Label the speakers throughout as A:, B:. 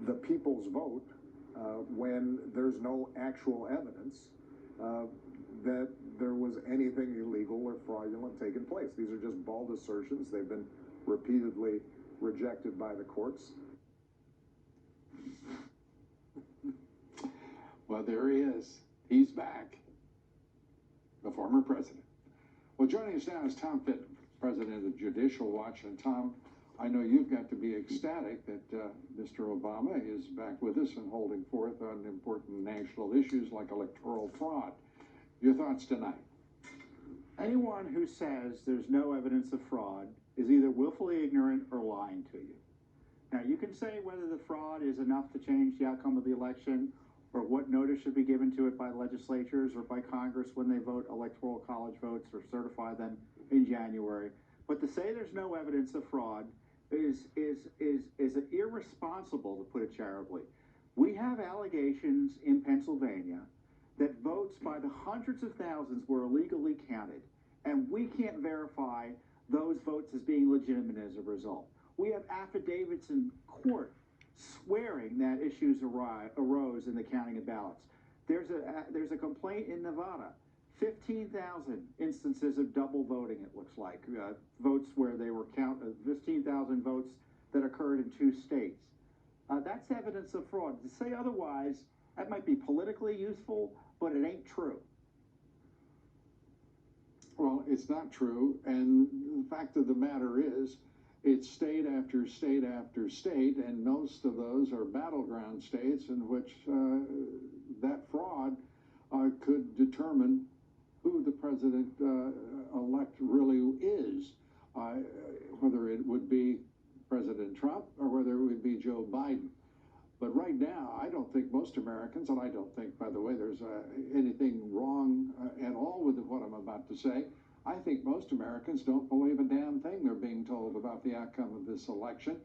A: the people's vote when there's no actual evidence that there was anything illegal or fraudulent taking place. These are just bald assertions. They've been repeatedly rejected by the courts.
B: Well, there he is. He's back. The former president. Well, joining us now is Tom Mitt, president of Judicial Watch. And Tom, I know you've got to be ecstatic that Mr. Obama is back with us and holding forth on important national issues like electoral fraud. Your thoughts tonight?
C: Anyone who says there's no evidence of fraud is either willfully ignorant or lying to you. Now, you can say whether the fraud is enough to change the outcome of the election or what notice should be given to it by legislatures or by Congress when they vote electoral college votes or certify them in January. But to say there's no evidence of fraud is irresponsible, to put it charitably. We have allegations in Pennsylvania that votes by the hundreds of thousands were illegally counted, and we can't verify those votes as being legitimate as a result. We have affidavits in court swearing that issues arose in the counting of ballots. There's a complaint in Nevada, 15,000 instances of double voting, it looks like, votes where they were 15,000 votes that occurred in 2 states. That's evidence of fraud. To say otherwise, that might be politically useful, but it ain't true.
B: Well, it's not true, and the fact of the matter is, it's state after state after state, and most of those are battleground states in which that fraud could determine who the president-elect really is, whether it would be President Trump or whether it would be Joe Biden. But right now, I don't think most Americans, and I don't think, by the way, there's anything wrong at all with what I'm about to say. I think most Americans don't believe a damn thing they're being told about the outcome of this election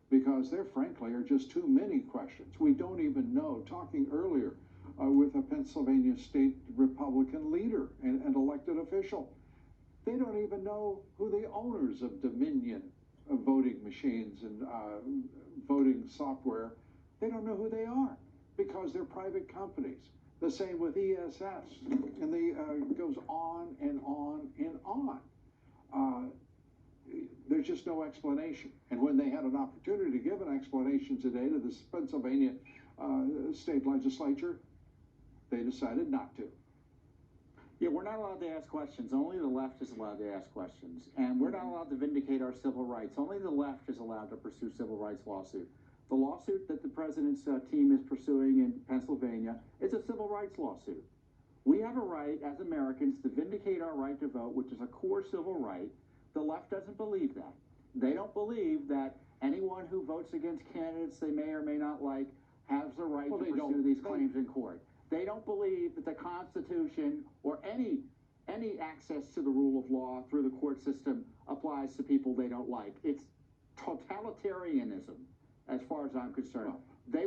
B: because there, frankly, are just too many questions. We don't even know. Talking earlier with a Pennsylvania state Republican leader and elected official, they don't even know who the owners of Dominion voting machines and voting software, they don't know who they are because they're private companies. The same with ESS, and it goes on and on and on. There's just no explanation. And when they had an opportunity to give an explanation today to the Pennsylvania state legislature, they decided not to.
C: Yeah, we're not allowed to ask questions. Only the left is allowed to ask questions. And we're not allowed to vindicate our civil rights. Only the left is allowed to pursue civil rights lawsuit. The lawsuit that the president's team is pursuing in Pennsylvania is a civil rights lawsuit. We have a right as Americans to vindicate our right to vote, which is a core civil right. The left doesn't believe that. They don't believe that anyone who votes against candidates they may or may not like has the right to pursue these claims in court. They don't believe that the Constitution or any access to the rule of law through the court system applies to people they don't like. It's totalitarianism, as far as I'm concerned. They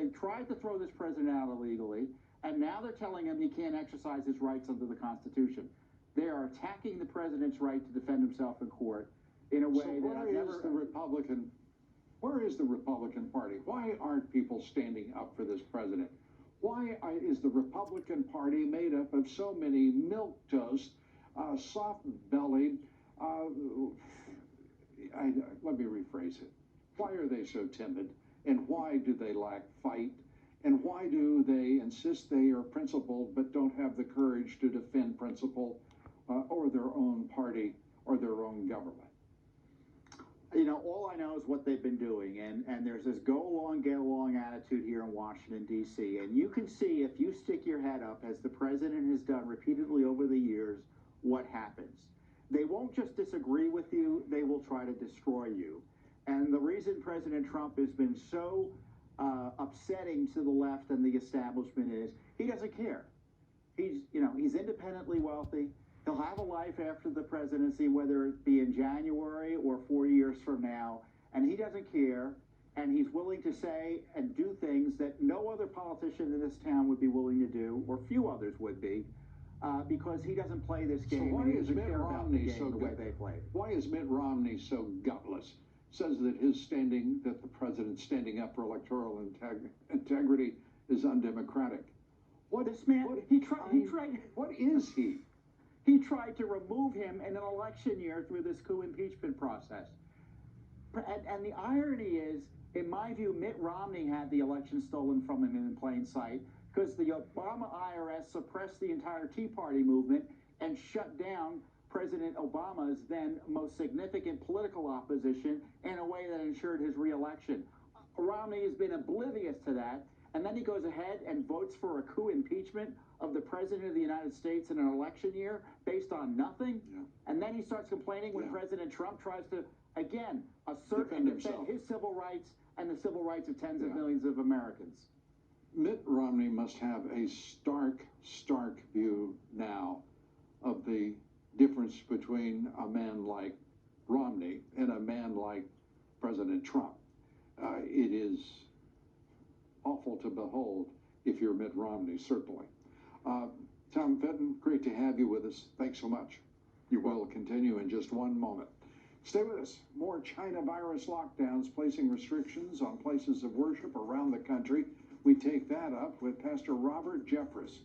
C: tried to throw this president out illegally, and now they're telling him he can't exercise his rights under the Constitution. They are attacking the president's right to defend himself in court in a way that I've never...
B: Where is the Republican Party? Why aren't people standing up for this president? Why is the Republican Party made up of so many milquetoast, soft-bellied, let me rephrase it. Why are they so timid? And why do they lack fight? And why do they insist they are principled but don't have the courage to defend principle or their own party or their own government?
C: You know, all I know is what they've been doing, and there's this go-along, get-along attitude here in Washington, D.C., and you can see, if you stick your head up, as the president has done repeatedly over the years, what happens. They won't just disagree with you, they will try to destroy you. And the reason President Trump has been so upsetting to the left and the establishment is he doesn't care. He's independently wealthy. He'll have a life after the presidency, whether it be in January or 4 years from now, and he doesn't care, and he's willing to say and do things that no other politician in this town would be willing to do, or few others would be, because he doesn't play this game.
B: So why is Mitt Romney so
C: the way they play it.
B: Why is Mitt Romney so gutless? says that that the president standing up for electoral integrity is undemocratic.
C: This man, he tried.
B: What is he?
C: He tried to remove him in an election year through this coup impeachment process. And the irony is, in my view, Mitt Romney had the election stolen from him in plain sight because the Obama IRS suppressed the entire Tea Party movement and shut down President Obama's then most significant political opposition in a way that ensured his reelection. Romney has been oblivious to that, and then he goes ahead and votes for a coup impeachment of the President of the United States in an election year based on nothing.
B: Yeah.
C: And then he starts complaining when President Trump tries to, again, assert
B: Defend
C: and defend
B: himself.
C: his civil rights and the civil rights of tens of
B: Yeah.
C: millions of Americans.
B: Mitt Romney must have a stark view now of the difference between a man like Romney and a man like President Trump. It is awful to behold if you're Mitt Romney, certainly. Tom Fitton, great to have you with us. Thanks so much. You will continue in just one moment. Stay with us. More China virus lockdowns placing restrictions on places of worship around the country. We take that up with Pastor Robert Jeffress.